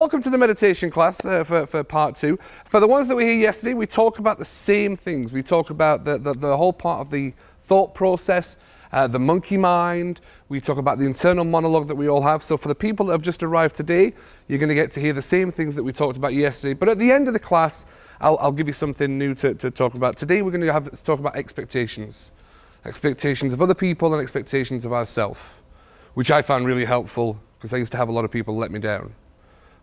Welcome to the meditation class for part two. For the ones that were here yesterday, we talk about the same things. We talk about the whole part of the thought process, the monkey mind. We talk about the internal monologue that we all have. So for the people that have just arrived today, you're going to get to hear the same things that we talked about yesterday. But at the end of the class, I'll give you something new to talk about. Today we're going to talk about expectations. Expectations of other people and expectations of ourselves, which I found really helpful because I used to have a lot of people let me down.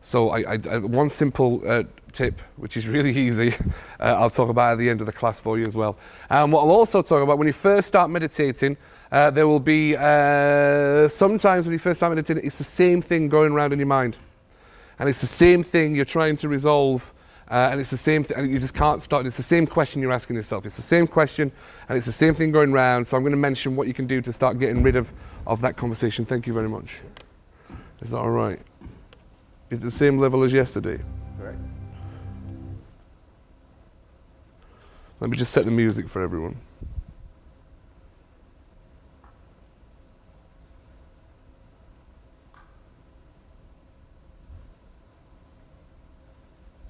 So one simple tip, which is really easy, I'll talk about at the end of the class for you as well. And what I'll also talk about, when you first start meditating, there will be, sometimes when you first start meditating, it's the same thing going around in your mind. And it's the same thing you're trying to resolve, and it's the same thing, and you just can't stop. It's the same question you're asking yourself. It's the same question, and it's the same thing going round. So I'm going to mention what you can do to start getting rid of that conversation. Thank you very much. Is that all right? It's the same level as yesterday. Correct. Let me just set the music for everyone.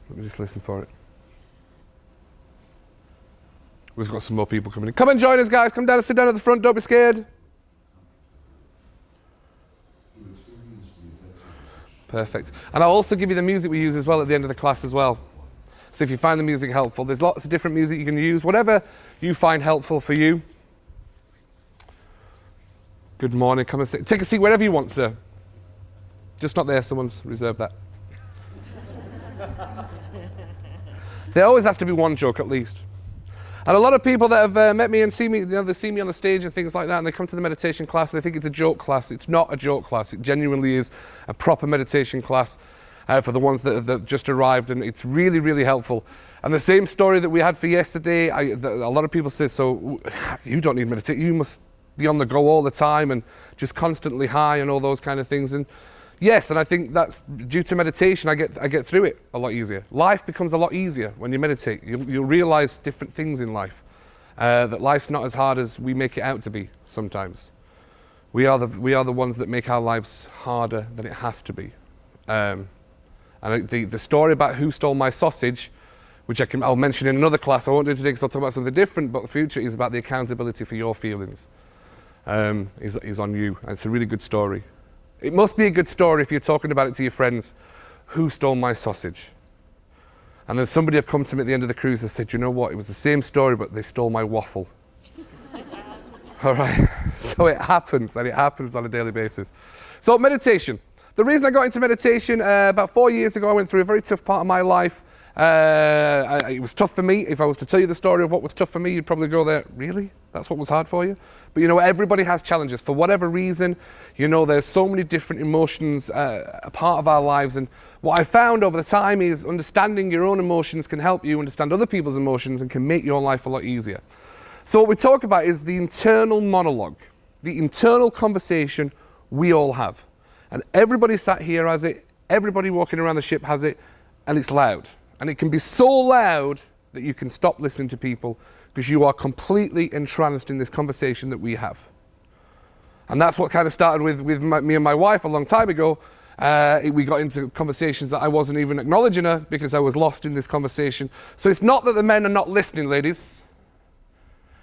Let me just listen for it. We've got some more people coming in. Come and join us, guys. Come down and sit down at the front. Don't be scared. Perfect. And I'll also give you the music we use as well at the end of the class as well. So if you find the music helpful, there's lots of different music you can use, whatever you find helpful for you. Good morning. Come and sit. Take a seat wherever you want, sir. Just not there. Someone's reserved that. There always has to be one joke at least. And a lot of people that have met me and see me, they see me on the stage and things like that, and they come to the meditation class and they think it's a joke class. It's not a joke class. It genuinely is a proper meditation class for the ones that just arrived, and it's really, really helpful. And the same story that we had for yesterday, a lot of people say, so you don't need meditation, you must be on the go all the time and just constantly high and all those kind of things. And yes, and I think that's due to meditation. I get through it a lot easier. Life becomes a lot easier when you meditate. You'll realize different things in life. That life's not as hard as we make it out to be sometimes. We are the ones that make our lives harder than it has to be. And the story about who stole my sausage, which I'll mention in another class. I won't do it today because I'll talk about something different. But the future is about the accountability for your feelings. Is on you. And it's a really good story. It must be a good story if you're talking about it to your friends. Who stole my sausage? And then somebody had come to me at the end of the cruise and said, you know what, it was the same story, but they stole my waffle. All right, so it happens, and it happens on a daily basis. So meditation. The reason I got into meditation, about 4 years ago, I went through a very tough part of my life. It was tough for me. If I was to tell you the story of what was tough for me, you'd probably go there, really? That's what was hard for you? But you know, everybody has challenges. For whatever reason, you know, there's so many different emotions a part of our lives. And what I found over the time is understanding your own emotions can help you understand other people's emotions and can make your life a lot easier. So what we talk about is the internal monologue, the internal conversation we all have. And everybody sat here has it, everybody walking around the ship has it, and it's loud. And it can be so loud that you can stop listening to people because you are completely entranced in this conversation that we have. And that's what kind of started with me and my wife a long time ago. We got into conversations that I wasn't even acknowledging her because I was lost in this conversation. So it's not that the men are not listening, ladies.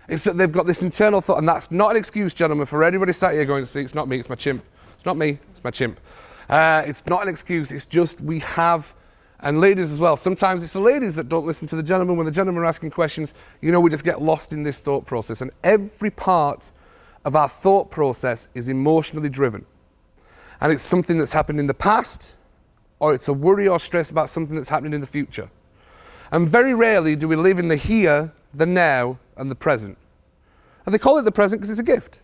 It's that they've got this internal thought, and that's not an excuse, gentlemen, for everybody sat here going, see, it's not me, it's my chimp. It's not me, it's my chimp. It's not an excuse, it's just we have. And ladies as well. Sometimes it's the ladies that don't listen to the gentlemen. When the gentlemen are asking questions, you know, we just get lost in this thought process. And every part of our thought process is emotionally driven. And it's something that's happened in the past, or it's a worry or stress about something that's happening in the future. And very rarely do we live in the here, the now, and the present. And they call it the present because it's a gift.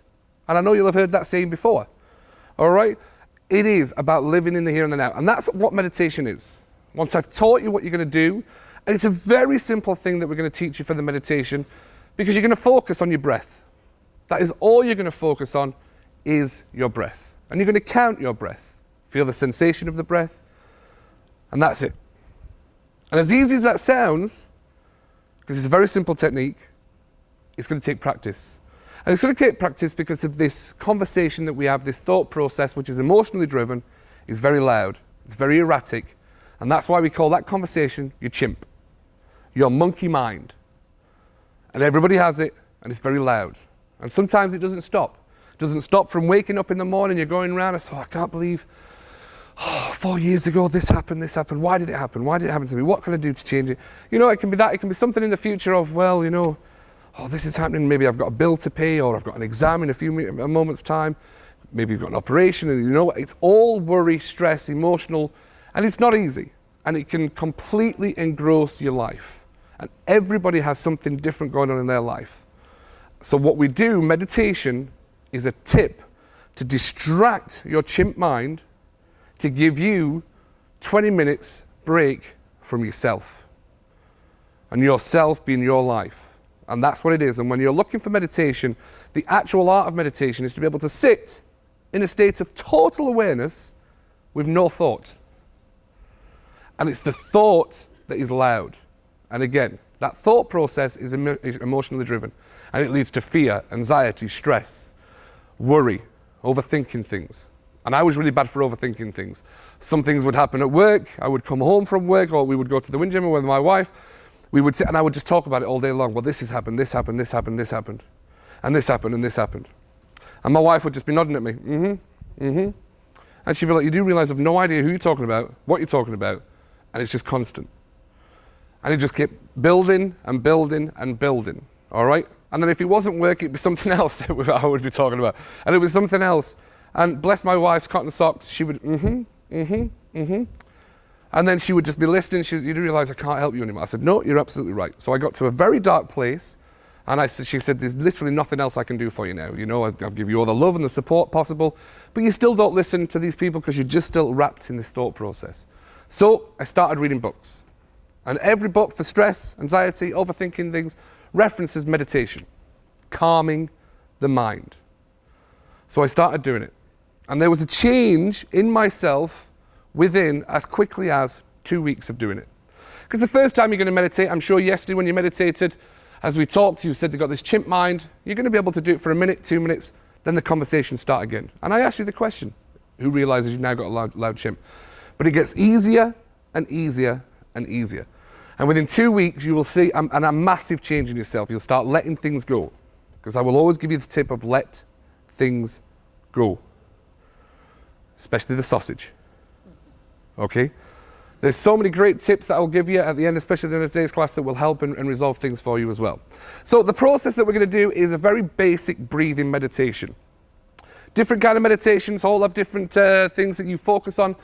And I know you'll have heard that saying before. All right? It is about living in the here and the now. And that's what meditation is. Once I've taught you what you're going to do, and it's a very simple thing that we're going to teach you for the meditation, because you're going to focus on your breath. That is all you're going to focus on is your breath. And you're going to count your breath. Feel the sensation of the breath, and that's it. And as easy as that sounds, because it's a very simple technique, it's going to take practice. And it's going to take practice because of this conversation that we have, this thought process, which is emotionally driven, is very loud, it's very erratic, And that's why we call that conversation your chimp, your monkey mind. And everybody has it, and it's very loud. And sometimes it doesn't stop. It doesn't stop from waking up in the morning, you're going around and say, I can't believe, 4 years ago this happened. Why did it happen? Why did it happen to me? What can I do to change it? You know, it can be that. It can be something in the future of, well, you know, this is happening. Maybe I've got a bill to pay, or I've got an exam in a moment's time. Maybe you've got an operation, and you know, it's all worry, stress, emotional, and it's not easy. And it can completely engross your life. And everybody has something different going on in their life. So what we do, meditation, is a tip to distract your chimp mind, to give you 20 minutes break from yourself. And yourself being your life. And that's what it is. And when you're looking for meditation, the actual art of meditation is to be able to sit in a state of total awareness with no thought. And it's the thought that is loud. And again, that thought process is emotionally driven. And it leads to fear, anxiety, stress, worry, overthinking things. And I was really bad for overthinking things. Some things would happen at work. I would come home from work, or we would go to the wind gym with my wife. We would sit and I would just talk about it all day long. Well, this has happened, this happened, this happened, this happened. And this happened, and this happened. And my wife would just be nodding at me. And she'd be like, you do realize I've no idea who you're talking about, what you're talking about. And it's just constant. And it just kept building and building and building, all right? And then if it wasn't working, it'd be something else that I would be talking about. And it was something else. And bless my wife's cotton socks, she would, And then she would just be listening. You do realize I can't help you anymore. I said, no, you're absolutely right. So I got to a very dark place. And she said, there's literally nothing else I can do for you now. You know, I'll give you all the love and the support possible. But you still don't listen to these people because you're just still wrapped in this thought process. So I started reading books. And every book for stress, anxiety, overthinking things references meditation, calming the mind. So I started doing it. And there was a change in myself within as quickly as 2 weeks of doing it. Because the first time you're going to meditate, I'm sure yesterday when you meditated, as we talked, you said you've got this chimp mind. You're going to be able to do it for a minute, 2 minutes, then the conversation start again. And I asked you the question, who realizes you've now got a loud chimp? But it gets easier and easier and easier. And within 2 weeks, you will see a massive change in yourself. You'll start letting things go. Because I will always give you the tip of let things go. Especially the sausage. Okay? There's so many great tips that I'll give you at the end, especially at the end of today's class, that will help and resolve things for you as well. So the process that we're going to do is a very basic breathing meditation. Different kind of meditations all have different things that you focus on.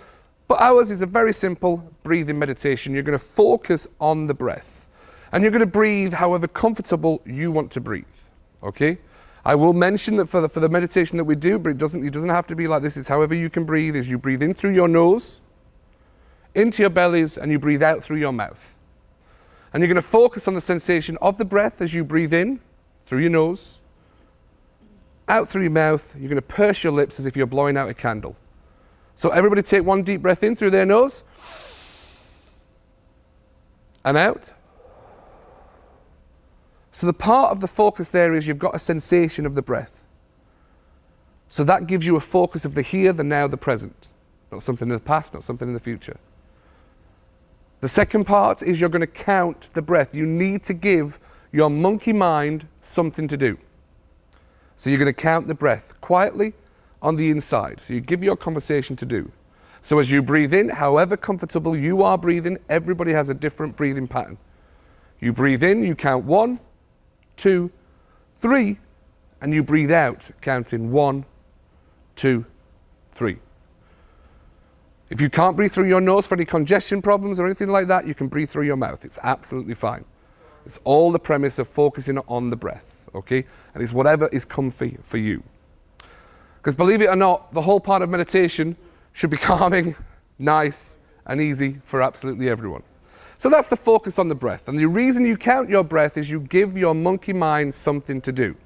But ours is a very simple breathing meditation. You're going to focus on the breath. And you're going to breathe however comfortable you want to breathe. Okay? I will mention that for the meditation that we do, but it doesn't have to be like this. It's however you can breathe, is you breathe in through your nose, into your bellies, and you breathe out through your mouth. And you're going to focus on the sensation of the breath as you breathe in through your nose, out through your mouth. You're going to purse your lips as if you're blowing out a candle. So everybody take one deep breath in through their nose and out. So the part of the focus there is you've got a sensation of the breath. So that gives you a focus of the here, the now, the present. Not something in the past, not something in the future. The second part is you're going to count the breath. You need to give your monkey mind something to do. So you're going to count the breath quietly on the inside. So you give your conversation to do. So as you breathe in, however comfortable you are breathing, everybody has a different breathing pattern. You breathe in, you count 1, 2, 3, and you breathe out, counting 1, 2, 3. If you can't breathe through your nose for any congestion problems or anything like that, you can breathe through your mouth. It's absolutely fine. It's all the premise of focusing on the breath, okay? And it's whatever is comfy for you. Because believe it or not, the whole part of meditation should be calming, nice, and easy for absolutely everyone. So that's the focus on the breath. And the reason you count your breath is you give your monkey mind something to do.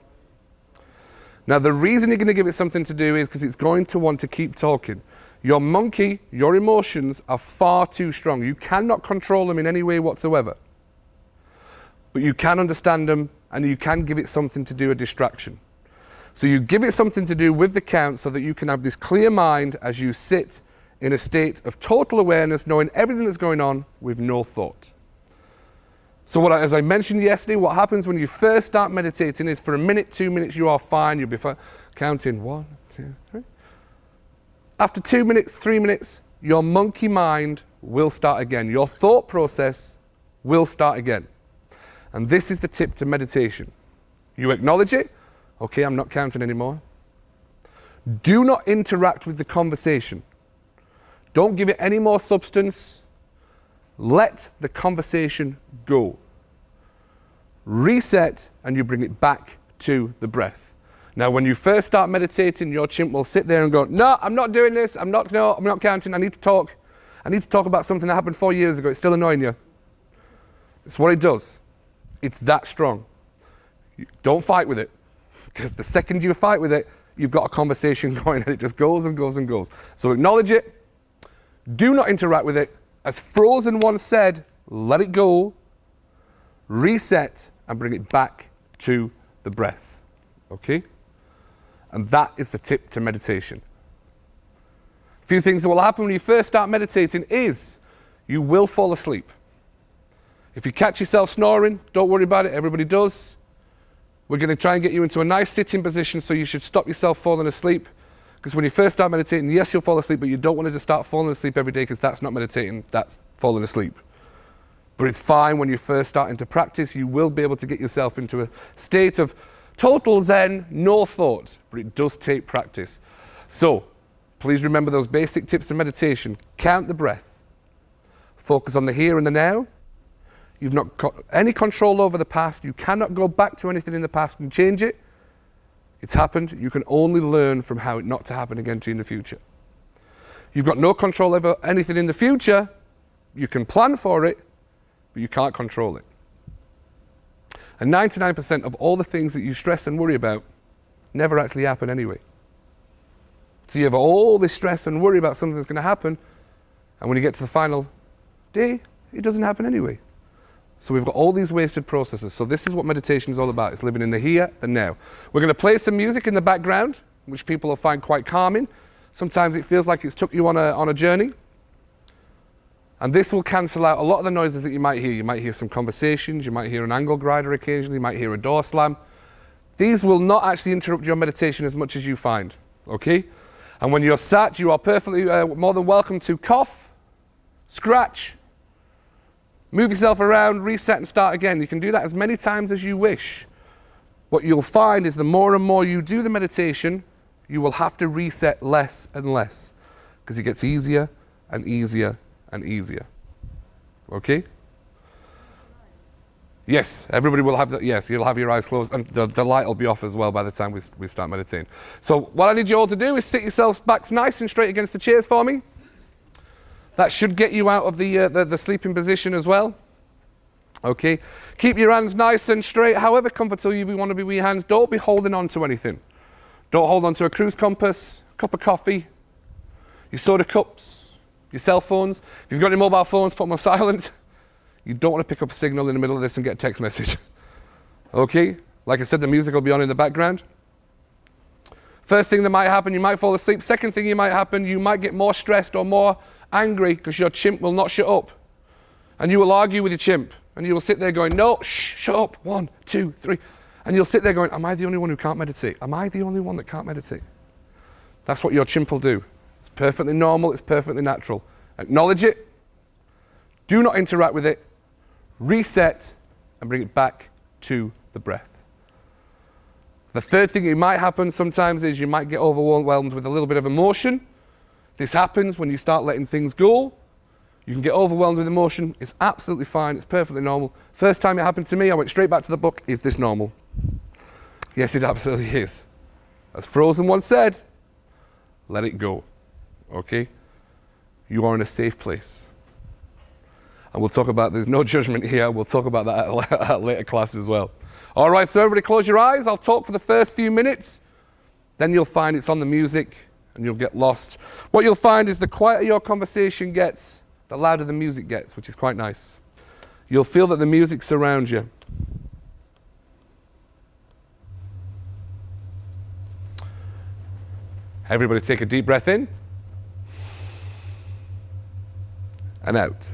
Now, the reason you're going to give it something to do is because it's going to want to keep talking. Your monkey, your emotions are far too strong. You cannot control them in any way whatsoever. But you can understand them, and you can give it something to do, a distraction. So you give it something to do with the count so that you can have this clear mind as you sit in a state of total awareness, knowing everything that's going on with no thought. So as I mentioned yesterday, what happens when you first start meditating is for a minute, 2 minutes, you are fine. You'll be counting 1, 2, 3. After 2 minutes, 3 minutes, your monkey mind will start again. Your thought process will start again. And this is the tip to meditation. You acknowledge it. Okay, I'm not counting anymore. Do not interact with the conversation. Don't give it any more substance. Let the conversation go. Reset, and you bring it back to the breath. Now, when you first start meditating, your chimp will sit there and go, no, I'm not doing this. I'm not counting. I need to talk. I need to talk about something that happened 4 years ago. It's still annoying you. It's what it does. It's that strong. Don't fight with it. Because the second you fight with it, you've got a conversation going and it just goes and goes and goes. So acknowledge it. Do not interact with it. As Frozen once said, let it go, reset, and bring it back to the breath. Okay? And that is the tip to meditation. A few things that will happen when you first start meditating is you will fall asleep. If you catch yourself snoring, don't worry about it. Everybody does. We're going to try and get you into a nice sitting position, so you should stop yourself falling asleep. Because when you first start meditating, yes, you'll fall asleep, but you don't want to just start falling asleep every day, because that's not meditating, that's falling asleep. But it's fine when you're first starting to practice. You will be able to get yourself into a state of total zen, no thought, but it does take practice. So please remember those basic tips to meditation. Count the breath. Focus on the here and the now. You've not got any control over the past. You cannot go back to anything in the past and change it. It's happened. You can only learn from how it not to happen again to you in the future. You've got no control over anything in the future. You can plan for it, but you can't control it. And 99% of all the things that you stress and worry about never actually happen anyway. So you have all this stress and worry about something that's going to happen, and when you get to the final day, it doesn't happen anyway. So we've got all these wasted processes. So this is what meditation is all about. It's living in the here, the now. We're going to play some music in the background, which people will find quite calming. Sometimes it feels like it's took you on a journey. And this will cancel out a lot of the noises that you might hear. You might hear some conversations. You might hear an angle grinder occasionally. You might hear a door slam. These will not actually interrupt your meditation as much as you find. Okay? And when you're sat, you are perfectly more than welcome to cough, scratch, move yourself around, reset and start again. You can do that as many times as you wish. What you'll find is the more and more you do the meditation, you will have to reset less and less, because it gets easier and easier and easier. Okay? Yes, everybody will have that. Yes, you'll have your eyes closed, and the light will be off as well by the time we start meditating. So what I need you all to do is sit yourselves back nice and straight against the chairs for me. That should get you out of the sleeping position as well. Okay. Keep your hands nice and straight, however comfortable you want to be with your hands. Don't be holding on to anything. Don't hold on to a cruise compass, a cup of coffee, your soda cups, your cell phones. If you've got any mobile phones, put them on silent. You don't want to pick up a signal in the middle of this and get a text message. Okay? Like I said, the music will be on in the background. First thing that might happen, you might fall asleep. Second thing that might happen, you might get more stressed or more angry because your chimp will not shut up. And you will argue with your chimp. And you will sit there going, no, shh, shut up. 1, 2, 3. And you'll sit there going, am I the only one who can't meditate? Am I the only one that can't meditate? That's what your chimp will do. It's perfectly normal. It's perfectly natural. Acknowledge it. Do not interact with it. Reset and bring it back to the breath. The third thing that might happen sometimes is you might get overwhelmed with a little bit of emotion. This happens when you start letting things go. You can get overwhelmed with emotion. It's absolutely fine. It's perfectly normal. First time it happened to me, I went straight back to the book. Is this normal? Yes, it absolutely is. As Frozen once said, let it go. Okay? You are in a safe place. And we'll talk about, there's no judgment here. We'll talk about that at a later class as well. All right, so everybody close your eyes. I'll talk for the first few minutes. Then you'll find it's on the music and you'll get lost. What you'll find is the quieter your conversation gets, the louder the music gets, which is quite nice. You'll feel that the music surrounds you. Everybody take a deep breath in. and out.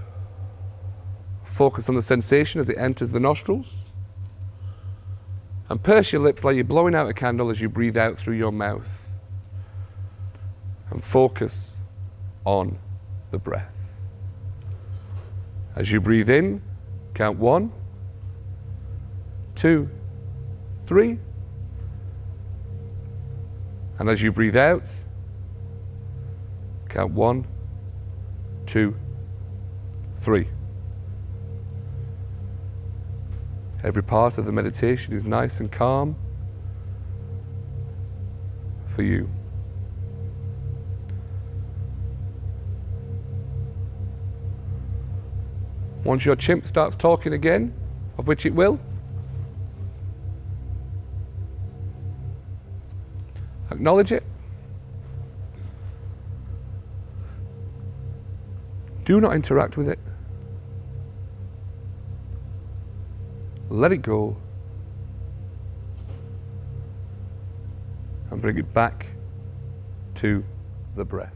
Focus on the sensation as it enters the nostrils. And purse your lips like you're blowing out a candle as you breathe out through your mouth. And focus on the breath. As you breathe in, count 1, 2, 3. And as you breathe out, count 1, 2, 3. Every part of the meditation is nice and calm for you. Once your chimp starts talking again, of which it will, acknowledge it. Do not interact with it. Let it go. And bring it back to the breath.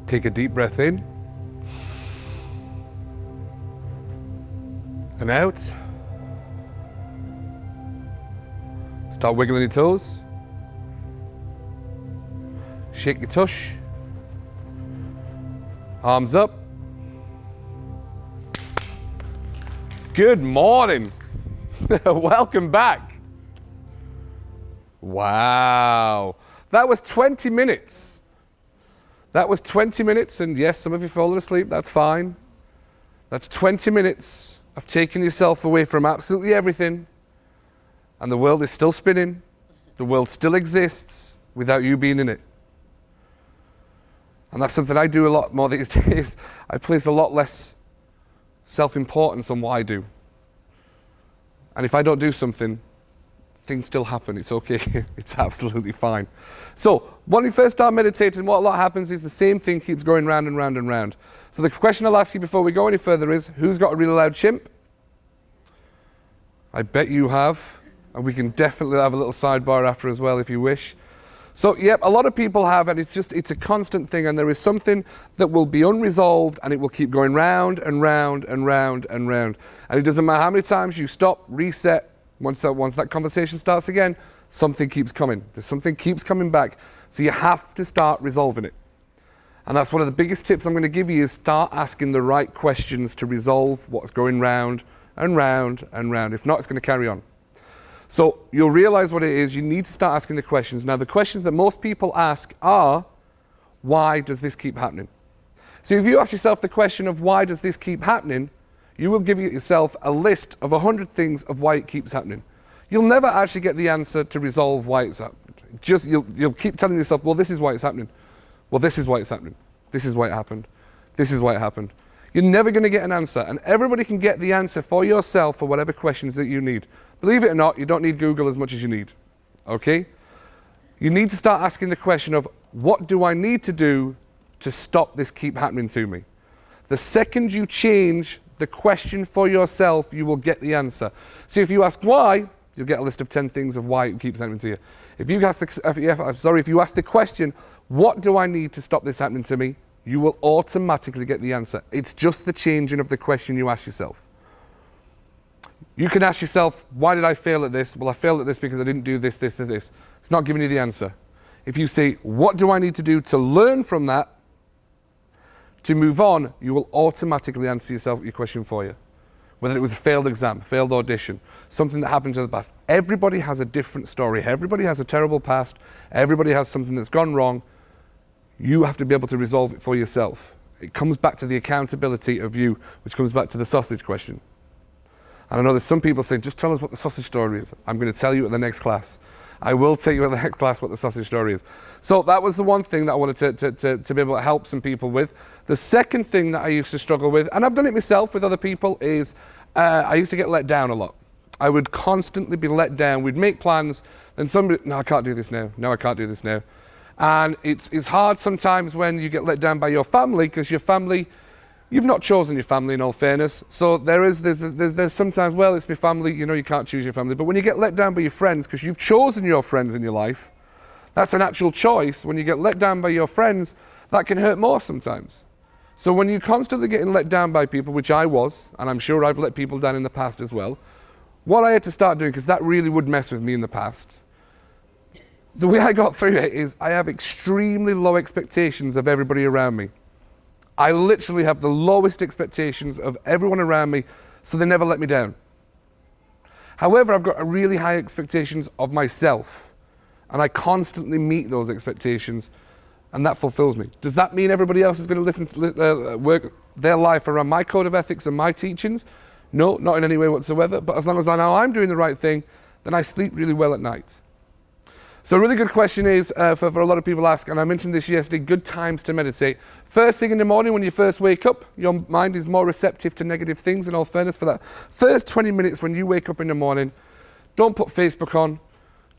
Take a deep breath in and out. Start wiggling your toes. Shake your tush. Arms up. Good morning. Welcome back. Wow. That was 20 minutes. That was 20 minutes, and yes, some of you fallen asleep, that's fine. That's 20 minutes of taking yourself away from absolutely everything, and the world is still spinning. The world still exists without you being in it. And that's something I do a lot more these days. I place a lot less self-importance on what I do. And if I don't do something, things still happen. It's okay. It's absolutely fine. So when you first start meditating, what a lot happens is the same thing keeps going round and round and round. So the question I'll ask you before we go any further is, who's got a really loud chimp? I bet you have. And we can definitely have a little sidebar after as well if you wish. So yep, a lot of people have, and it's a constant thing, and there is something that will be unresolved and it will keep going round and round and round and round. And it doesn't matter how many times you stop, reset. Once that conversation starts again, something keeps coming. Something keeps coming back. So you have to start resolving it. And that's one of the biggest tips I'm going to give you is start asking the right questions to resolve what's going round and round and round. If not, it's going to carry on. So you'll realize what it is. You need to start asking the questions. Now, the questions that most people ask are, why does this keep happening? So if you ask yourself the question of why does this keep happening, you will give yourself a list of 100 things of why it keeps happening. You'll never actually get the answer to resolve why it's happening. Just you'll keep telling yourself, well, this is why it's happening. Well, this is why it's happening. This is why it happened. This is why it happened. You're never going to get an answer, and everybody can get the answer for yourself for whatever questions that you need. Believe it or not, you don't need Google as much as you need. Okay? You need to start asking the question of, what do I need to do to stop this keep happening to me? The second you change the question for yourself, you will get the answer. So if you ask why, you'll get a list of 10 things of why it keeps happening to you. If you ask the question, what do I need to stop this happening to me? You will automatically get the answer. It's just the changing of the question you ask yourself. You can ask yourself, why did I fail at this? Well, I failed at this because I didn't do this, this, and this. It's not giving you the answer. If you say, what do I need to do to learn from that, to move on, you will automatically answer yourself your question for you. Whether it was a failed exam, failed audition, something that happened in the past. Everybody has a different story. Everybody has a terrible past. Everybody has something that's gone wrong. You have to be able to resolve it for yourself. It comes back to the accountability of you, which comes back to the sausage question. And I know there's some people saying, just tell us what the sausage story is. I'm going to tell you at the next class. I will tell you at the next class what the sausage story is. So that was the one thing that I wanted to be able to help some people with. The second thing that I used to struggle with, and I've done it myself with other people, is I used to get let down a lot. I would constantly be let down. We'd make plans, and somebody, no, I can't do this now. No, I can't do this now. And it's hard sometimes when you get let down by your family, because your family, you've not chosen your family, in all fairness. So there's sometimes, well, it's my family, you know, you can't choose your family. But when you get let down by your friends, because you've chosen your friends in your life, that's an actual choice. When you get let down by your friends, that can hurt more sometimes. So when you're constantly getting let down by people, which I was, and I'm sure I've let people down in the past as well, what I had to start doing, because that really would mess with me in the past, the way I got through it is I have extremely low expectations of everybody around me. I literally have the lowest expectations of everyone around me, so they never let me down. However, I've got really high expectations of myself, and I constantly meet those expectations, and that fulfills me. Does that mean everybody else is going to live and work their life around my code of ethics and my teachings? No, not in any way whatsoever, but as long as I know I'm doing the right thing, then I sleep really well at night. So a really good question is, for a lot of people ask, and I mentioned this yesterday, good times to meditate. First thing in the morning when you first wake up, your mind is more receptive to negative things, in all fairness. For that first 20 minutes when you wake up in the morning, don't put Facebook on,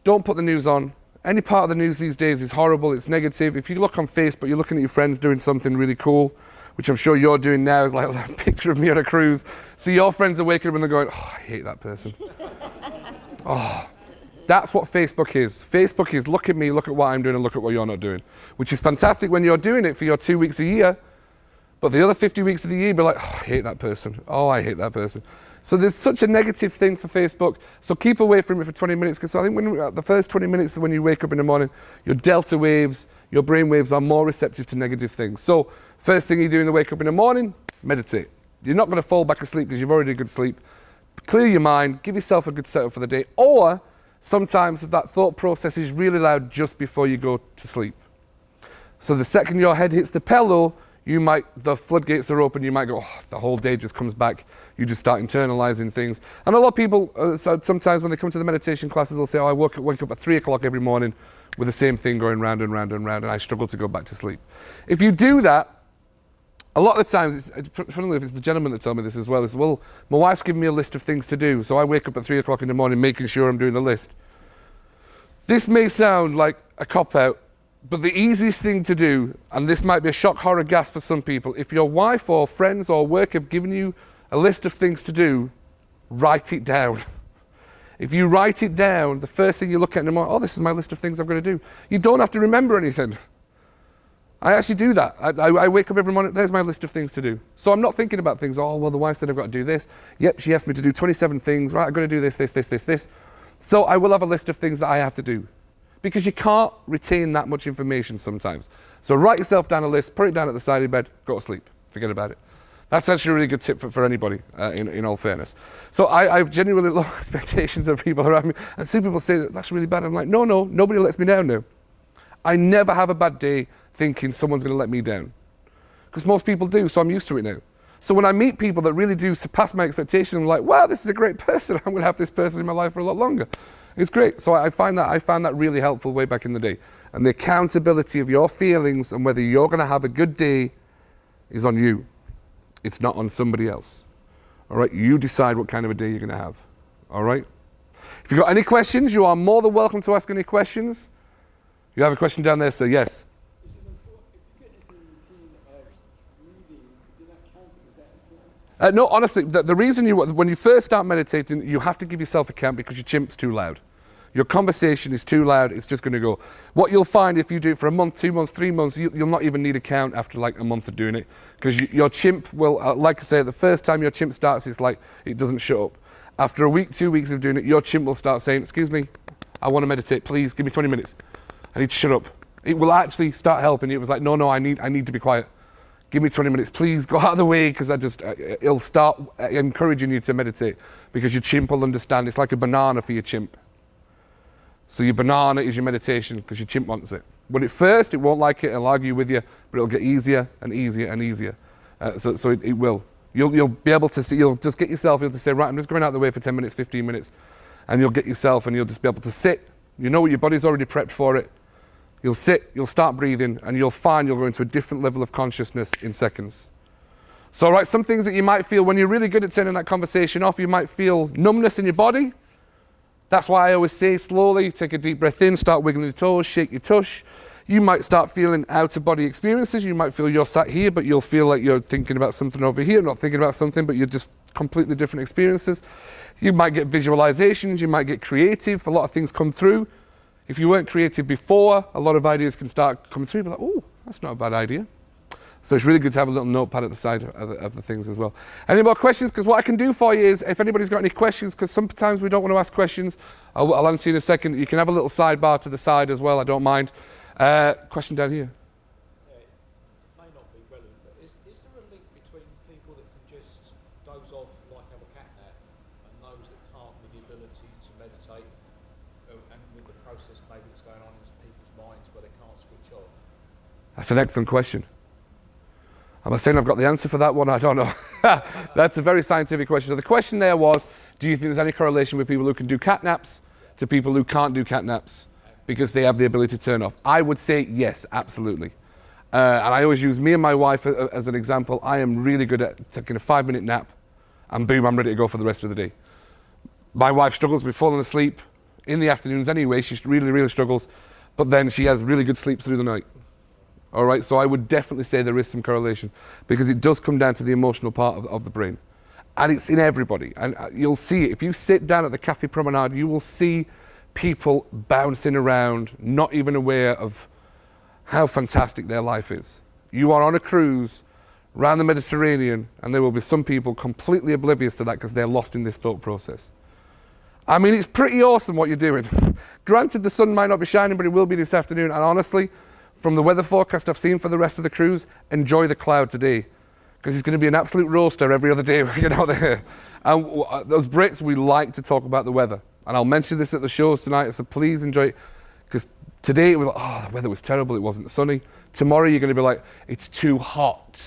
don't put the news on. Any part of the news these days is horrible, it's negative. If you look on Facebook, you're looking at your friends doing something really cool, which I'm sure you're doing now, is like a picture of me on a cruise. So your friends are waking up and they're going, oh, I hate that person. Oh. That's what Facebook is. Facebook is look at me, look at what I'm doing, and look at what you're not doing. Which is fantastic when you're doing it for your 2 weeks a year, but the other 50 weeks of the year, you'll be like, oh, I hate that person. Oh, I hate that person. So there's such a negative thing for Facebook. So keep away from it for 20 minutes, because I think the first 20 minutes when you wake up in the morning, your delta waves, your brain waves are more receptive to negative things. So first thing you do in the wake up in the morning, meditate. You're not going to fall back asleep because you've already had good sleep. Clear your mind, give yourself a good setup for the day, or sometimes that thought process is really loud just before you go to sleep. So the second your head hits the pillow, the floodgates are open, you might go, oh, the whole day just comes back. You just start internalizing things. And a lot of people, sometimes when they come to the meditation classes, they'll say, oh, I wake up at 3 o'clock every morning with the same thing going round and round and round, and I struggle to go back to sleep. If you do that, a lot of the times, funnily, it's the gentleman that told me this as well, is, well, my wife's given me a list of things to do, so I wake up at 3 o'clock in the morning making sure I'm doing the list. This may sound like a cop-out, but the easiest thing to do, and this might be a shock, horror, gasp for some people, if your wife or friends or work have given you a list of things to do, write it down. If you write it down, the first thing you look at in the morning, oh, this is my list of things I've got to do. You don't have to remember anything. I actually do that. I wake up every morning, there's my list of things to do. So I'm not thinking about things, oh, well, the wife said I've got to do this. Yep, she asked me to do 27 things. Right, I've got to do this, this, this, this, this. So I will have a list of things that I have to do. Because you can't retain that much information sometimes. So write yourself down a list, put it down at the side of your bed, go to sleep. Forget about it. That's actually a really good tip for anybody, in all fairness. So I've genuinely low expectations of people around me. And some people say, that's really bad. I'm like, no, nobody lets me down now. I never have a bad day thinking someone's going to let me down. Because most people do, so I'm used to it now. So when I meet people that really do surpass my expectations, I'm like, wow, this is a great person. I'm going to have this person in my life for a lot longer. It's great. So I found that really helpful way back in the day. And the accountability of your feelings and whether you're going to have a good day is on you. It's not on somebody else. All right? You decide what kind of a day you're going to have. All right? If you've got any questions, you are more than welcome to ask any questions. You have a question down there, sir? Yes. No, honestly, the reason when you first start meditating, you have to give yourself a count because your chimp's too loud. Your conversation is too loud, it's just going to go. What you'll find if you do it for a month, 2 months, 3 months, you'll not even need a count after like a month of doing it. Because your chimp will, like I say, the first time your chimp starts, it's like it doesn't shut up. After a week, 2 weeks of doing it, your chimp will start saying, excuse me, I want to meditate, please, give me 20 minutes. I need to shut up. It will actually start helping. It was like, no, I need to be quiet. Give me 20 minutes, please go out of the way, because it'll start encouraging you to meditate, because your chimp will understand. It's like a banana for your chimp. So your banana is your meditation, because your chimp wants it. But at first, it won't like it, it'll argue with you, but it'll get easier and easier and easier. So it will. You'll be able to see, you'll just get yourself, you'll just say, right, I'm just going out the way for 10 minutes, 15 minutes, and you'll get yourself and you'll just be able to sit. You know your body's already prepped for it. You'll sit, you'll start breathing, and you'll find you'll go into a different level of consciousness in seconds. So, right, some things that you might feel when you're really good at turning that conversation off, you might feel numbness in your body. That's why I always say slowly, take a deep breath in, start wiggling your toes, shake your tush. You might start feeling out-of-body experiences. You might feel you're sat here, but you'll feel like you're thinking about something over here, not thinking about something, but you're just completely different experiences. You might get visualizations, you might get creative, a lot of things come through. If you weren't creative before, a lot of ideas can start coming through, but like, oh, that's not a bad idea. So it's really good to have a little notepad at the side of the things as well. Any more questions? Because what I can do for you is, if anybody's got any questions, because sometimes we don't want to ask questions, I'll answer you in a second. You can have a little sidebar to the side as well, I don't mind. Question down here. Yeah, it may not be relevant, but is there a link between people that can just doze off like have a cat nap and those that can't with the ability to meditate and with the process maybe that's going on in people's minds where they can't switch off? That's an excellent question. Am I saying I've got the answer for that one? I don't know. That's a very scientific question. So the question there was, do you think there's any correlation with people who can do cat naps to people who can't do cat naps because they have the ability to turn off? I would say yes, absolutely. And I always use me and my wife as an example. I am really good at taking a 5-minute nap and boom, I'm ready to go for the rest of the day. My wife struggles with falling asleep in the afternoons anyway. She really, really struggles. But then she has really good sleep through the night. All right, so I would definitely say there is some correlation because it does come down to the emotional part of the brain. And it's in everybody. And you'll see it. If you sit down at the cafe promenade, you will see people bouncing around, not even aware of how fantastic their life is. You are on a cruise around the Mediterranean, and there will be some people completely oblivious to that because they're lost in this thought process. I mean, it's pretty awesome what you're doing. Granted, the sun might not be shining, but it will be this afternoon. And honestly, from the weather forecast I've seen for the rest of the cruise, enjoy the cloud today, because it's going to be an absolute roaster every other day we get out there. And those Brits, we like to talk about the weather. And I'll mention this at the shows tonight, so please enjoy it. Because today, it was like, oh, the weather was terrible, it wasn't sunny. Tomorrow, you're going to be like, it's too hot.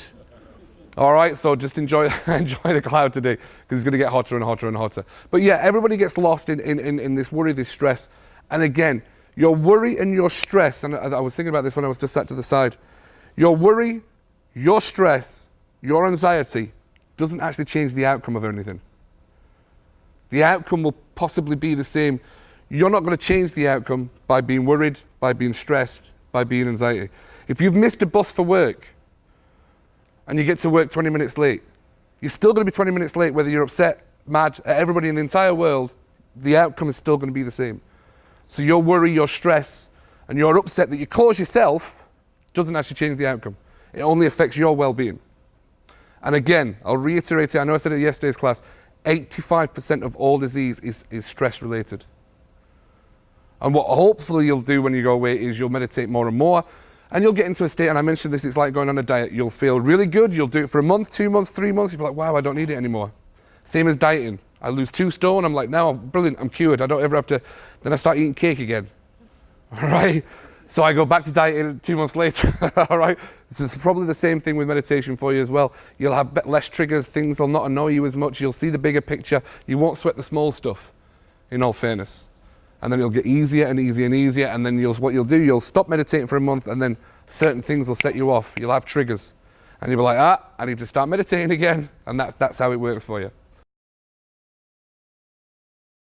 All right, so just enjoy the cloud today, because it's going to get hotter and hotter and hotter. But yeah, everybody gets lost in this worry, this stress. And again, your worry and your stress, and I was thinking about this when I was just sat to the side, your worry, your stress, your anxiety doesn't actually change the outcome of anything. The outcome will possibly be the same. You're not going to change the outcome by being worried, by being stressed, by being anxiety. If you've missed a bus for work and you get to work 20 minutes late, you're still going to be 20 minutes late whether you're upset, mad, at everybody in the entire world. The outcome is still going to be the same. So your worry, your stress, and your upset that you cause yourself doesn't actually change the outcome. It only affects your well-being. And again, I'll reiterate it, I know I said it in yesterday's class, 85% of all disease is stress-related. And what hopefully you'll do when you go away is you'll meditate more and more, and you'll get into a state, and I mentioned this, it's like going on a diet. You'll feel really good, you'll do it for a month, 2 months, 3 months, you'll be like, wow, I don't need it anymore. Same as dieting. I lose 2 stone, I'm like, now I'm brilliant, I'm cured, I don't ever have to, then I start eating cake again, all right? So I go back to dieting 2 months later, all right? So it's probably the same thing with meditation for you as well. You'll have less triggers, things will not annoy you as much, you'll see the bigger picture, you won't sweat the small stuff, in all fairness. And then it'll get easier and easier and easier, and then what you'll do, you'll stop meditating for a month, and then certain things will set you off. You'll have triggers. And you'll be like, I need to start meditating again, and that's how it works for you.